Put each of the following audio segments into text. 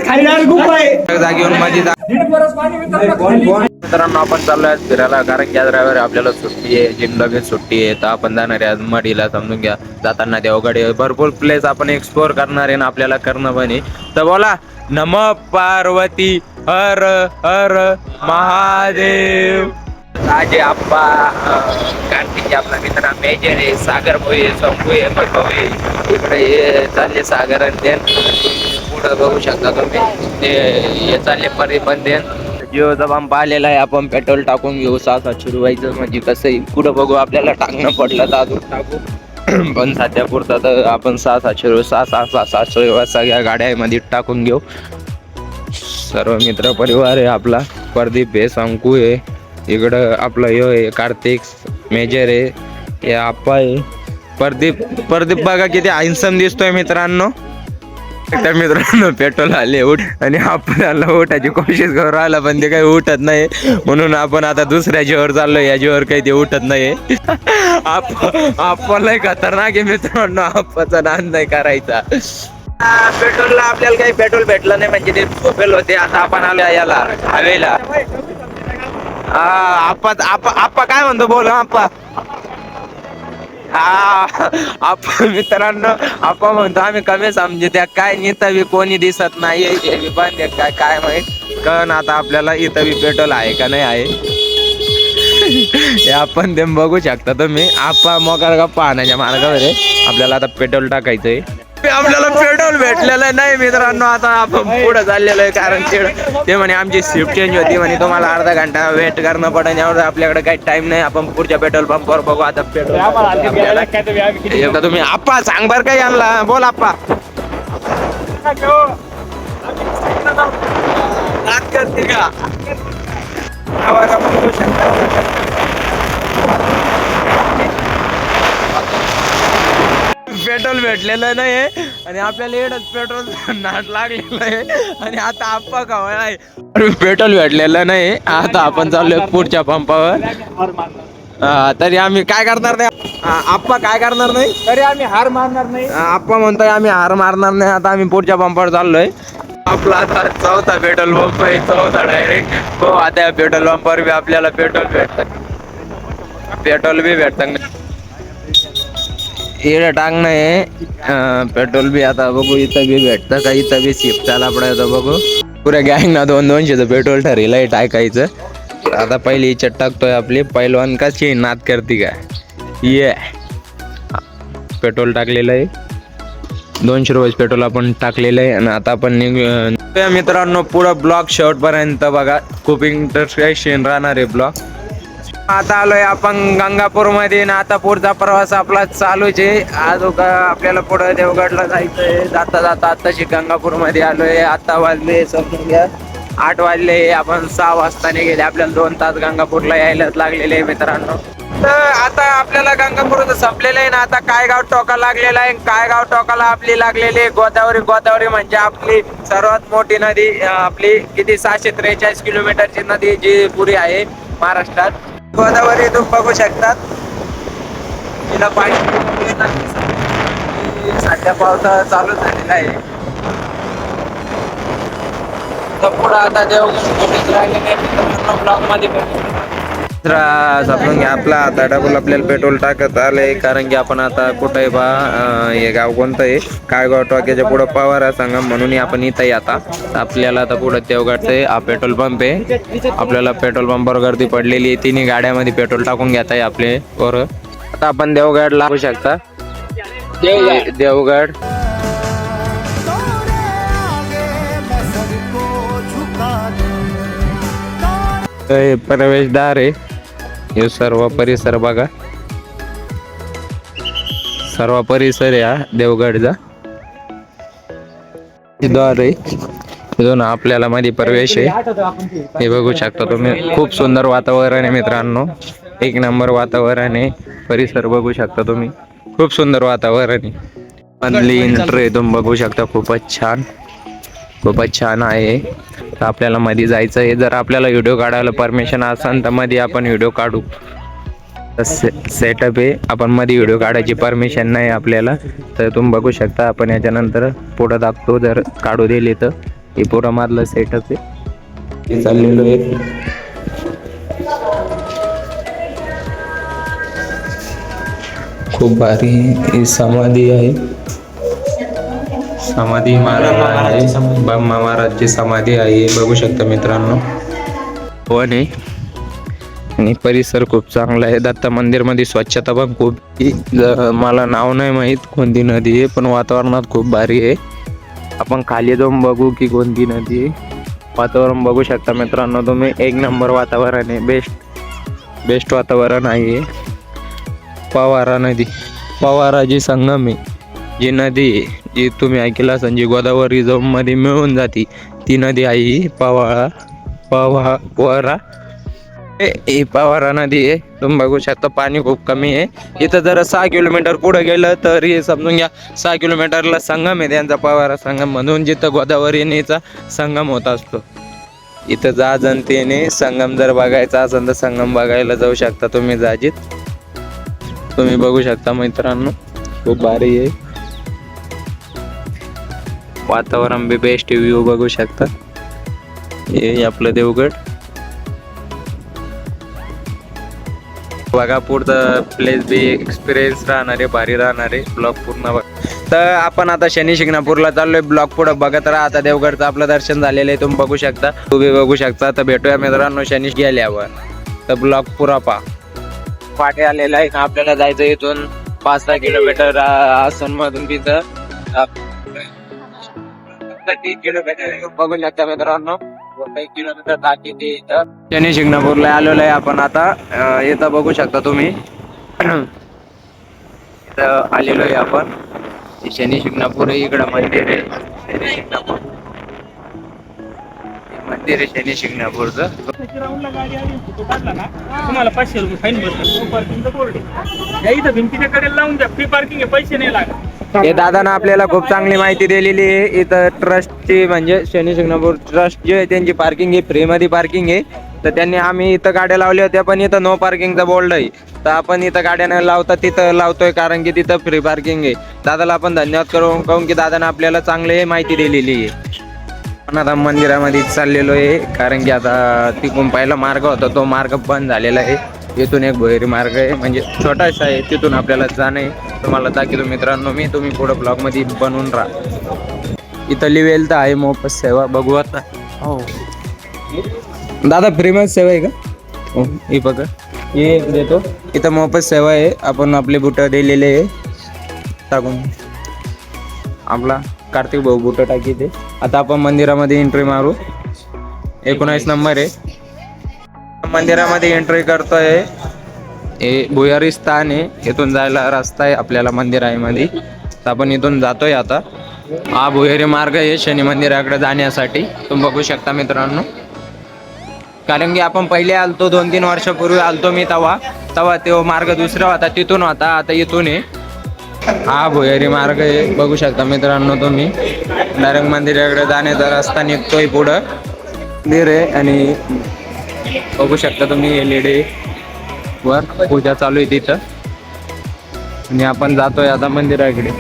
जागेवर मध्ये मित्रांनो आपण चाललोय फिरायला, कारण की आज रविवारी आपल्याला सुट्टी आहे, जिंदगी सुट्टी आहे. तर आपण जाणार आहे आज मडीला. समजून घ्या, जाताना देवगड भरपूर प्लेस आपण एक्सप्लोर करणार आहे ना, आपल्याला करणं पण आहे. तर बोला नम पार्वती हर हर महादेव. राजे आप्पा, कार्तिक आपला मित्र मेजर आहे, सागर भोये, शंभू आहे, भरभाऊ आहे. इकडे चालले सागर आणि पुढं बघू शकता तुम्ही, ते चालले परिबंधन. जिओचा पंप आलेला आहे, आपण पेट्रोल टाकून घेऊ. 600 रुपयाचं म्हणजे कसं पुढं बघू, आपल्याला टाकणं पडलं तर अजून टाकू. पण सध्या पुरतं तर आपण 600 रुपये 600 सगळ्या गाड्यामध्ये टाकून घेऊ. सर्व मित्र परिवार आहे आपला. प्रदीप आहे, शंकू आहे, इकडं आपलं हे आहे कार्तिक, मेजर आहे, हे आप्पा आहे. प्रदीप बघा किती हँडसम दिसतोय मित्रांनो. तर मित्रांनो पेट्रोल आले उठ, आणि आपल्याला उठायची कोशिश करू राहिला पण ते काही उठत नाही, म्हणून आपण आता दुसऱ्या जीवर चाललो. या जीवर काही ते उठत नाही. आपल्याला खतरनाक आहे मित्रांनो, आप्पाचा नाद नाही करायचा. पेट्रोलला आपल्याला काही पेट्रोल भेटलं नाही, म्हणजे ते फेल होते. आता आपण आलो याला हवेला. आप्पा काय म्हणतो, बोल आप्पा. आपण मित्रांनो आपण म्हणतो आम्ही कमी समजे त्या काय इथं बी कोणी दिसत नाही, बंद काय माहित. कारण आता आपल्याला इथं बी पेट्रोल आहे का नाही आहे हे आपण ते बघू शकता तुम्ही. आप्पा मोकार गप्पा आणायच्या मार्गावर आहे. आपल्याला आता पेट्रोल टाकायचंय. आपल्याला पेट्रोल भेटलेलं नाही मित्रांनो. आता आपण पुढे चाललेलो आहे, कारण ते म्हणे आमची शिफ्ट चेंज होती म्हणे, तुम्हाला अर्धा घंटा वेट करणं पडेल. एवढं आपल्याकडे काही टाइम नाही. आपण पुढच्या पेट्रोल पंपवर बघू आता पेट्रोल. तुम्ही आप्पा सांग बर काही आणला, बोल आप्पा. करते का पेट्रोल भेटलेलं नाही आणि आपल्याला एवढंच पेट्रोल नाट लागलेलं आहे. आणि आता आप्पा खवळला आहे, पेट्रोल भेटलेलं नाही. आता आपण चाललोय पुढच्या पंपावर. तरी आम्ही काय करणार नाही. आप्पा काय करणार नाही, तरी आम्ही हार मारणार नाही. आप्पा म्हणतोय आम्ही हार मारणार नाही. आता आम्ही पुढच्या पंपावर चाललोय. आपला आता चौथा पेट्रोल पंप आहे, चौथा डायरेक्ट. हो, आता पेट्रोल पंपावर बी आपल्याला पेट्रोल भेटत इकडे टाकणं आहे पेट्रोल बी. आता बघू इथं बी भेटतं का, इथं बी शिफ्टाला पडायचं बघू. पुऱ्या गँग ना 200-200चं पेट्रोल ठरलेलं आहे टाकायचं. आता पहिली इच्छा टाकतोय आपली. पहिलवान कशी नाद करते का, ये पेट्रोल टाकलेलं आहे. 200 रुपये पेट्रोल आपण टाकलेलं आहे. आणि आता आपण निघूया मित्रांनो. पुढं ब्लॉग शेवटपर्यंत बघा, खूप इंटरेस्टिंग राहणार आहे ब्लॉग. आता आलोय आपण गंगापूर मध्ये, ना आता पुढचा प्रवास आपला चालूच आहे. आज आपल्याला पुढे देवगडला जायचंय. जाता जाता आताशी गंगापूर मध्ये आलोय. आता वाजले समजून घ्या 8 वाजले. आपण 6 वाजता निघेले. आपल्याला 2 तास गंगापूरला यायलाच लागलेले आहे मित्रांनो. तर आता आपल्याला गंगापूर संपलेलं आहे ना. आता काय गाव टोका लागलेला आहे. काय गाव टोकाला आपली लागलेली आहे गोदावरी. गोदावरी म्हणजे आपली सर्वात मोठी नदी. आपली किती 643 किलोमीटरची नदी जी पुरी आहे महाराष्ट्रात. गोदावरी तुम्ही बघू शकतात. तिला पाणी सध्या पावसाळा चालू झालेला आहे. पुढं आता ब्लॉक मध्ये समजून घ्या. आपला आता डबल आपल्याला पेट्रोल टाकत आलंय, कारण की आपण आता कुठं आहे बा, हे गाव कोणतं आहे, काळगाव टोक्याच्या पुढं पवारा संगम म्हणून आपण इथं आता आपल्याला आता पुढं देवगडचं हा पेट्रोल पंप आहे. आपल्याला पेट्रोल पंपवर गर्दी पडलेली आहे. 3 गाड्यामध्ये पेट्रोल टाकून घेत आहे आपले वर. आता आपण देवगडला होऊ शकता. देवगड प्रवेशद्वार आहे. हे सर्व परिसर बघा, सर्व परिसर या देवगडचा द्वार आहे. तिथून आपल्याला मध्ये प्रवेश आहे. हे बघू शकता तुम्ही. खूप सुंदर वातावरण आहे मित्रांनो. 1 नंबर वातावरण आहे. परिसर बघू शकता तुम्ही. खूप सुंदर वातावरण आहे. मधली एंट्री तुम्ही बघू शकता. खूपच छान आहे. तर आपल्याला मध्ये जायचं आहे. जर आपल्याला व्हिडिओ काढायला परमिशन असेल तर मध्ये आपण व्हिडिओ काढू. सेटअप आहे. आपण मध्ये व्हिडिओ काढायची परमिशन नाही आपल्याला. तर तुम्ही बघू शकता. आपण याच्यानंतर पुढं दाखवतो जर काढू दिले तर. हे पुरा मधलं सेटच आहे. हे चाललेलो आहे. खूप भारी ही समाधी आहे. समाधी महाराज आहे. ब्रह्मा महाराजची समाधी आहे, बघू शकता मित्रांनो. वन आहे आणि परिसर खूप चांगला आहे. दत्त मंदिर मध्ये स्वच्छता पण खूप. मला नाव नाही माहित कोणती नदी आहे, पण वातावरणात खूप भारी आहे. आपण खाली जाऊन बघू की कोणती नदी आहे. वातावरण बघू शकता मित्रांनो तुम्ही, एक नंबर वातावरण आहे. बेस्ट वातावरण आहे. पवारा नदी, पवारा जी संगम आहे, जी नदी आहे, जी तुम्ही ऐकलं असाल, जी गोदावरी जम मध्ये मिळून जाते, ती नदी आहे ही पवारा. ही पवारा नदी आहे. तुम्ही बघू शकता पाणी खूप कमी आहे. इथं जर 6 किलोमीटर पुढे गेलं तर हे समजून घ्या 6 किलोमीटरला संगम आहे त्यांचा, पवारा संगम म्हणून, जिथं गोदावरी नदीचा संगम होत असतो. इथं जा जनतेने संगम जर बघायचा असेल तर संगम बघायला जाऊ शकता तुम्ही जाजीत. तुम्ही बघू शकता मित्रांनो, खूप भारी आहे वातावरण बी. बेस्ट व्ह्यू बघू शकता. हे आपलं देवगड बघा. पुढचं प्लेस बी एक्सपिरियन्स राहणार आहे, भारी राहणार आहे. ब्लॉग पूर्ण बघ. तर आपण आता शनी शिंगणापूरला चाललोय. ब्लॉग पुढे बघत राहा. आता देवगडचं आपलं दर्शन झालेलं आहे, तुम्ही बघू शकता, तुम्ही बघू शकता. तर भेटूया मित्रांनो शनी गेल्यावर. तर ब्लॉग पुरा पाठी आलेला आहे. आपल्याला जायचं इथून 5-6 किलोमीटर आसन मधून तिथं 3 किलोमीटर बघू शकता मित्रांनो. 1 किलोमीटर बाकी ते इथं शनी शिंगणापूरला आलेलो आहे आपण आता. इथं बघू शकता तुम्ही, इथं आलेलो आहे आपण. शनी शिंगणापूर इकडं मंदिर आहे. शनी शिंगणापूर मंदिर आहे शनी शिंगणापूरचं. तुम्हाला 500 रुपये फाईन बसतात. पार्किंगचं बोर्ड आहे इथं भिंतीच्या कडेला लावून द्या. फ्री पार्किंग आहे, पैसे नाही लागत. हे दादानं आपल्याला खूप चांगली माहिती दिलेली आहे. इथं ट्रस्टची म्हणजे शनी शिंगणापूर ट्रस्ट जे आहे त्यांची पार्किंग आहे, फ्री मध्ये पार्किंग आहे. तर त्यांनी आम्ही इथं गाड्या लावल्या होत्या, पण इथं नो पार्किंगचा बोर्ड आहे. तर आपण इथं गाड्या न लावता तिथं लावतोय, कारण की तिथं फ्री पार्किंग आहे. दादाला आपण धन्यवाद कहून की दादानं आपल्याला चांगली माहिती दिलेली आहे. पण आता मंदिरामध्ये चाललेलो आहे, कारण की आता तिकडून पहिला मार्ग होता तो मार्ग बंद झालेला आहे. इथून एक भैरी मार्ग आहे, म्हणजे छोटासा आहे, तिथून आपल्याला जाणं आहे. तुम्हाला दाखवतो मित्रांनो मी, तुम्ही पुढे ब्लॉग मध्ये बनवून राहा. इथं लिवेल तर आहे मोफत सेवा, बघू आता. हो दादा फ्रीमध्ये सेवा आहे का? हो हे बघा, हे देतो. इथं मोफत सेवा आहे. आपण आपले बुट दिलेले आहे टाकून. आपला कार्तिक भाऊ बुट टाकी ते. आता आपण मंदिरामध्ये एंट्री मारू. 19 नंबर आहे. मंदिरामध्ये एंट्री करतोय. हे भुयारी स्थान आहे. इथून जायला रस्ता आहे आपल्याला मंदिरामध्ये. तर आपण इथून जातोय आता. हा भुयारी मार्ग आहे शनी मंदिराकडे जाण्यासाठी, तुम्ही बघू शकता मित्रांनो. कारण की आपण पहिले आलतो 2-3 वर्षापूर्वी आलतो मी, तेव्हा तो मार्ग दुसरा होता, तिथून होता. आता इथून आहे. हा भुयारी मार्ग आहे, बघू शकता मित्रांनो तुम्ही. डायरेक्ट मंदिराकडे जाण्याचा रस्ता निघतोय पुढं. मंदिर आहे आणि बघू शकता तुम्ही LED वर पूजा चालू आहे तिथं. आणि आपण जातोय आता मंदिराकडे.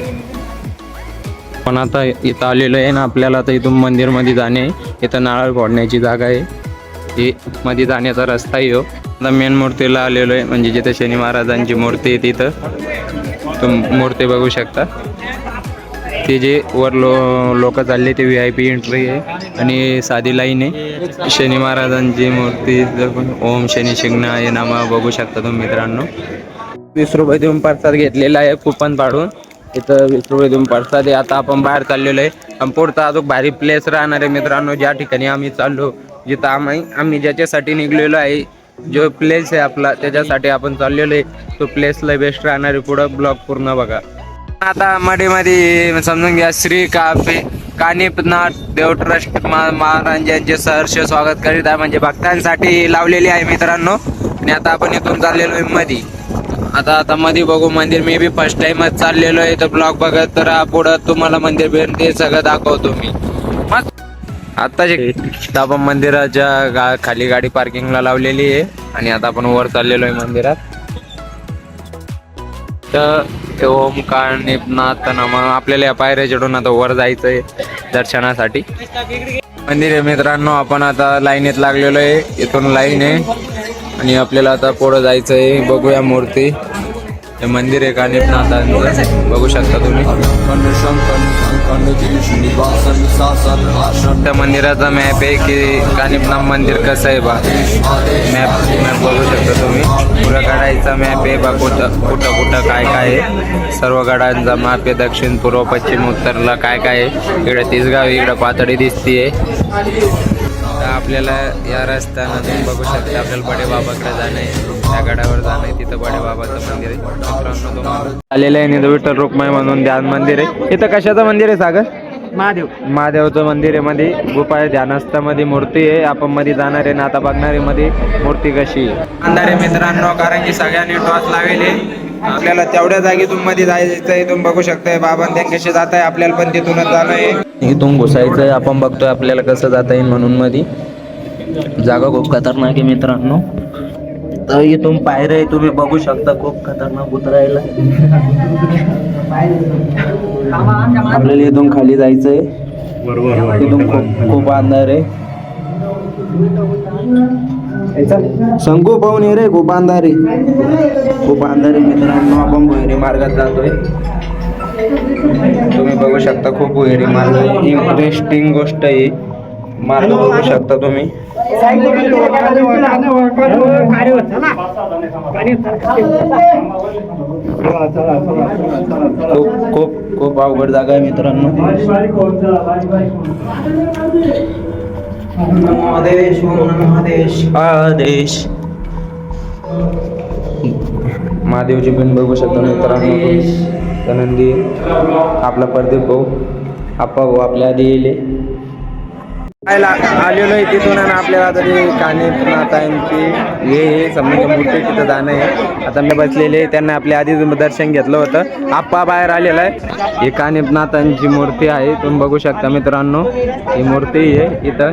पण आता इथं आलेलो आहे ना आपल्याला, तर इथून मंदिर मध्ये जाणे. इथं नारळ फोडण्याची जागा आहे, हे मध्ये जाण्याचा रस्ता आहे. आता मेन मूर्तीला आलेलो आहे, म्हणजे जिथे शनी महाराजांची मूर्ती आहे तिथं तुम्ही मूर्ती बघू शकता. ते जे वर लोक चालले ते VIP एंट्री आहे आणि साधी लाईन आहे. शनी महाराजांची मूर्ती ओम शनी शिंगणाय नमः बघू शकता तुम्ही मित्रांनो. 20 रुपये देऊन प्रसाद घेतलेला आहे कुपन पाडून. इथं 20 रुपये देऊन प्रसाद आहे. आता आपण बाहेर चाललेलो आहे. आणि पुढचा अजून भारी प्लेस राहणार आहे मित्रांनो. ज्या ठिकाणी आम्ही चाललो, जिथं आम्ही ज्याच्यासाठी निघलेलो आहे, जो प्लेस आहे आपला, त्याच्यासाठी आपण चाललेलो आहे. तो प्लेसला बेस्ट राहणार आहे. पुढं ब्लॉग पूर्ण बघा. आता मध्ये समजून घ्या श्री कानिपनाथ देव ट्रस्ट महाराज यांचे सहर्ष स्वागत करीत आहे, म्हणजे भक्तांसाठी लावलेली आहे मित्रांनो. आणि आता आपण इथून चाललेलो आहे मध्ये. आता मध्ये बघू मंदिर. मी बी फर्स्ट टाइमच चाललेलो आहे, तर ब्लॉग बघत तर पुढं तुम्हाला मंदिर भेट ते सगळं दाखवतो मी. आता आपण मंदिराच्या खाली गाडी पार्किंगला लावलेली आहे आणि आता आपण वर चाललेलो आहे मंदिरात. तर ओम कानिपनाथ नमः. आपल्याला या पायऱ्या चढून आता वर जायचंय. दर्शनासाठी. मंदिर आहे मित्रांनो, आपण आता लाईनीत लागलेलो आहे. इथून लाईन आहे आणि आपल्याला आता पुढं जायचं आहे. बघूया मूर्ती. हे मंदिर आहे कानिफनाथांचं, बघू शकता तुम्ही. त्या मंदिराचा मॅप आहे की कानिफनाथ मंदिर कसं आहे बा. मॅप बघू शकता तुम्ही. पुऱ्या गडाचा मॅप आहे बा, कुठं काय काय आहे. सर्व गडांचा मॅप आहे. दक्षिण पूर्व पश्चिम उत्तरला काय काय आहे. इकडे तिसगाव, इकडे पातळी दिसतीये. तर आपल्याला या रस्त्यानं बघू शकता आपल्याला बडे बाबाकडे जाणं आहे. त्या गडावर जाणं आहे, तिथं बडे बाबाचं मंदिर आहे. मित्रांनो तुम्हाला आलेलं आहे निध विठ्ठल रुक्माई म्हणून ध्यान मंदिर आहे. इथं कशाचं मंदिर आहे सागर? महादेवचं मंदिर आहे. मध्ये गुफा आहे, ध्यानस्थामध्ये मूर्ती आहे. आपण मध्ये जाणार आहे ना, आता बघणार आहे मध्ये मूर्ती कशी आहे. अंधार आहे मित्रांनो, कारण की सगळ्यांनी टॉर्च लावले. आपल्याला तेवढ्या जागेतून मध्ये जायचं आहे. तुम्ही बघू शकताय बाबा ते कसे जात आहे. आपल्याला पण तिथूनच जाणं आहे. इथून घुसायचं आहे. आपण बघतोय आपल्याला कसं जाता येईल म्हणून. मध्ये जागा खूप खतरनाक आहे मित्रांनो. तर इथून पायऱ्या आहे, तुम्ही बघू शकता, खूप खतरनाक उतरायला. आपल्याला इथून खाली जायचंय. इथून खूप अंधार आहे. शंकू पाहून ये रे, खूप अंधार आहे. खूप अंधार आहे मित्रांनो. आपण भुहेरी मार्गात जातोय. तुम्ही बघू शकता, खूप भुहेरी मार्ग आहे. इंटरेस्टिंग गोष्ट आहे. मार्ग बघू शकता तुम्ही. खूप अवघड जागा आहे मित्रांनो. आदेश महादेवची पिंड बघू शकता मित्रांनो. नंदी आपला प्रदीप भाऊ, आप्पा भाऊ आपल्या आधी येले आलेलो आहे तिथून. आणि आपल्याला आता ते कानिफनाथांची हे समजा मूर्ती तिथं जाणं आहे. आता मी बसलेले, त्यांना आपल्या आधी दर्शन घेतलं होतं. आप्पा बाहेर आलेला आहे. ही कानिफनाथांची मूर्ती आहे, तुम्ही बघू शकता मित्रांनो. ही मूर्ती आहे इथं.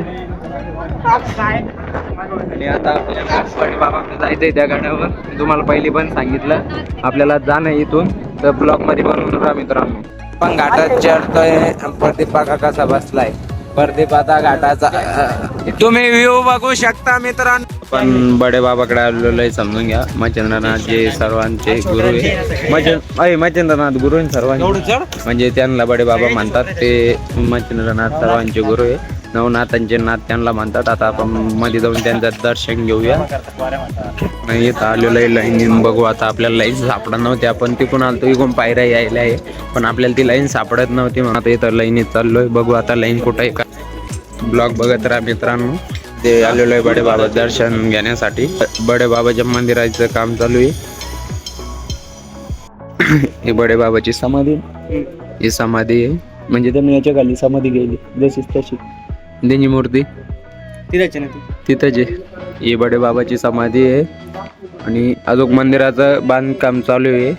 आणि आता आपल्याला बडे बाबाकडे जायचं आहे त्या गडावर. मी तुम्हाला पहिली पण सांगितलं आपल्याला जाणं इथून. तर ब्लॉग मध्ये बनवून राहा मित्रांनो. पण घाटात चढतोय. प्रदीप काका कसा बसलाय. प्रदीप आता घाटाचा तुम्ही व्ह्यू बघू शकता मित्रांनो. पण बडे बाबाकडे आलेलो आहे, समजून घ्या. मच्छिंद्रनाथ जे सर्वांचे गुरु आहे. मच्छिंद्रनाथ गुरु सर्वांचे, म्हणजे त्यांना बडे बाबा म्हणतात. ते मच्छिंद्रनाथ सर्वांचे गुरु आहे. नवनाथांचे नाथ त्यांना म्हणतात. आता आपण मध्ये जाऊन त्यांचं दर्शन घेऊया. नाही इथं आलेलं आहे लाईन. बघू आता आपल्याला लाईन सापडत नव्हती. आपण तिकडून आलतो, इकडून पायऱ्या यायला आहे, पण आपल्याला ती लाईन सापडत नव्हती. म्हणून आता इथं लाईनीत चाललोय. बघू आता लाईन कुठं आहे का. ब्लॉग बघत राहा मित्रांनो. ते आलेलो आहे बडे बाबा दर्शन घेण्यासाठी. बडे बाबाच्या मंदिराचं काम चालू आहे. ही बडे बाबाची समाधी, ही समाधी आहे. म्हणजे त्यांनी याच्या खाली समाधी गेली जशीच तशी. त्यांची मूर्ती तिथंच आहे. ही बडे बाबाची समाधी आहे. आणि अजून मंदिराचं बांधकाम चालू आहे.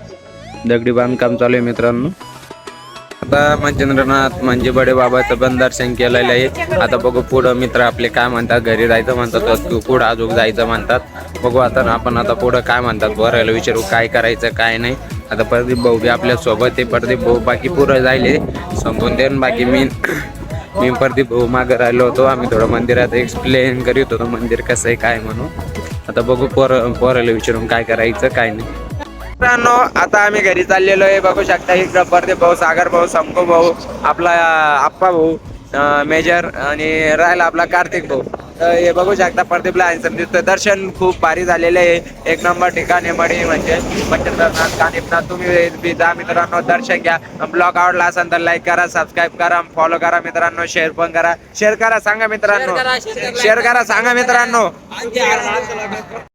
दगडी बांधकाम चालू आहे मित्रांनो. आता मच्छिंद्रनाथ म्हणजे बडे बाबाचं पण दर्शन केलेलं आहे. आता बघू पुढं मित्र आपले काय म्हणतात. घरी जायचं म्हणतात, तू पुढं अजून जायचं म्हणतात. बघू आता आपण आता पुढं काय म्हणतात. बोरायला विचारू काय करायचं काय नाही. आता प्रदीप भाऊ बी आपल्या सोबत आहे. प्रदीप भाऊ बाकी पुढं जायले सांगून देऊन. बाकी मी प्रदीप भाऊ मागं राहिलो होतो. आम्ही थोडं मंदिरात एक्सप्लेन करीत होतो मंदिर कसं आहे काय म्हणून. आता बघू पोरायला विचारून काय करायचं काय नाही. मित्रांनो आता आम्ही घरी चाललेलो आहे. बघू शकता इकडं प्रदीप भाऊ, सागर भाऊ, शंकू भाऊ, आपला आप्पा भाऊ, मेजर आणि राहिला आपला कार्तिक भाऊ. तर हे बघू शकता प्रदीपला हँडसम दिसतोय. दर्शन खूप भारी झालेले आहे. एक नंबर ठिकाण आहे मडी म्हणजे मच्छिंद्रनाथ कानिफनाथ. तुम्ही जा मित्रांनो, दर्शन घ्या. ब्लॉग आवडला असेल तर लाईक करा, सबस्क्राईब करा, फॉलो करा मित्रांनो. शेअर पण करा. शेअर करा सांगा मित्रांनो. शेअर करा सांगा मित्रांनो.